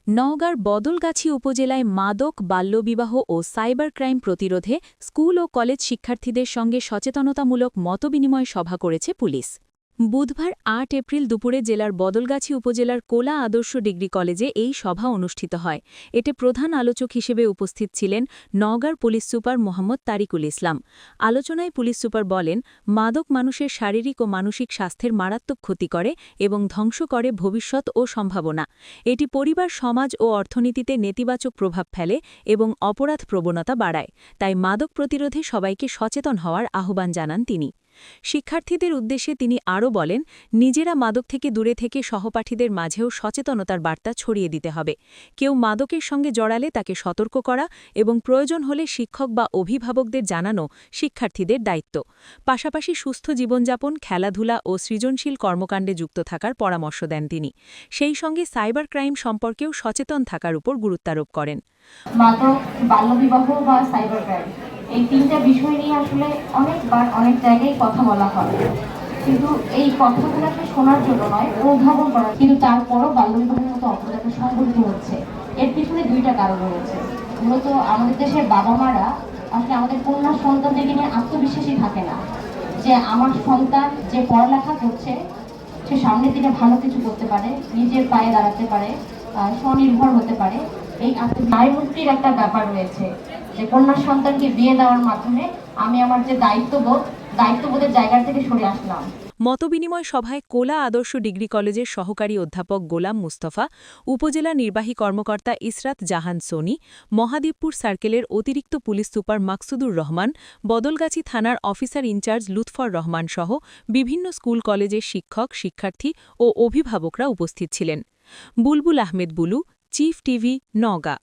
নওগাঁর বদলগাছি উপজেলায় মাদক বাল্যবিবাহ ও সাইবার ক্রাইম প্রতিরোধে স্কুল ও কলেজ শিক্ষার্থীদের সঙ্গে সচেতনতামূলক মতবিনিময় সভা করেছে পুলিশ। বুধবার ৮ এপ্রিল দুপুরে জেলার বদলগাছি উপজেলার কোলা আদর্শ ডিগ্রি কলেজে এই সভা অনুষ্ঠিত হয়। এতে প্রধান আলোচক হিসেবে উপস্থিত ছিলেন নওগাঁর পুলিশ সুপার মোহাম্মদ তারিকুল ইসলাম। আলোচনায় পুলিশ সুপার বলেন, মাদক মানুষের শারীরিক ও মানসিক স্বাস্থ্যের মারাত্মক ক্ষতি করে এবং ধ্বংস করে ভবিষ্যৎ ও সম্ভাবনা। এটি পরিবার, সমাজ ও অর্থনীতিতে নেতিবাচক প্রভাব ফেলে এবং অপরাধ প্রবণতা বাড়ায়। তাই মাদক প্রতিরোধে সবাইকে সচেতন হওয়ার আহ্বান জানান তিনি। শিক্ষার্থীদের উদ্দেশ্যে তিনি আরও বলেন, নিজেরা মাদক থেকে দূরে থেকে সহপাঠীদের মাঝেও সচেতনতার বার্তা ছড়িয়ে দিতে হবে। কেউ মাদকের সঙ্গে জড়ালে তাকে সতর্ক করা এবং প্রয়োজন হলে শিক্ষক বা অভিভাবকদের জানানো শিক্ষার্থীদের দায়িত্ব। পাশাপাশি সুস্থ জীবনযাপন, খেলাধুলা ও সৃজনশীল কর্মকাণ্ডে যুক্ত থাকার পরামর্শ দেন তিনি। সেই সঙ্গে সাইবার ক্রাইম সম্পর্কেও সচেতন থাকার উপর গুরুত্বারোপ করেন। মাদক, বাল্যবিবাহ বা সাইবার ক্রাইম, এই তিনটা বিষয় নিয়ে আসলে অনেকবার অনেক জায়গায় কথা বলা হয়, কিন্তু এই কথাগুলোকে শোনার জন্য নয়, অনুধাবন করার। কিন্তু তারপরও বাল্যবিবাহের মতো অপরাধ সংঘটিত হচ্ছে। এর পিছনে দুইটা কারণ রয়েছে। মূলত আমাদের দেশের বাবা মারা আসলে আমাদের কন্যা সন্তানদেরকে নিয়ে আত্মবিশ্বাসী থাকে না যে আমার সন্তান যে পড়ালেখা করছে সে সামনের দিনে ভালো কিছু করতে পারে, নিজের পায়ে দাঁড়াতে পারে, স্বনির্ভর হতে পারে। এই দায়মুক্তির একটা ব্যাপার রয়েছে যে কন্যা সন্তানকে বিয়ে দেওয়ার মাধ্যমে আমি আমার যে দায়িত্ববোধের জায়গা থেকে সরে আসলাম। মতবিনিময় সভায় কোলা আদর্শ ডিগ্রি কলেজের সহকারী অধ্যাপক গোলাম মুস্তফা, উপজেলা নির্বাহী কর্মকর্তা ইসরাত জাহান সোনি, মহাদেবপুর সার্কেলের অতিরিক্ত পুলিশ সুপার মাকসুদুর রহমান, বদলগাছি থানার অফিসার ইনচার্জ লুৎফর রহমান সহ বিভিন্ন স্কুল কলেজের শিক্ষক, শিক্ষার্থী ও অভিভাবকরা উপস্থিত ছিলেন। Bulbul Ahmed Bulu, chief TV, Naogaon.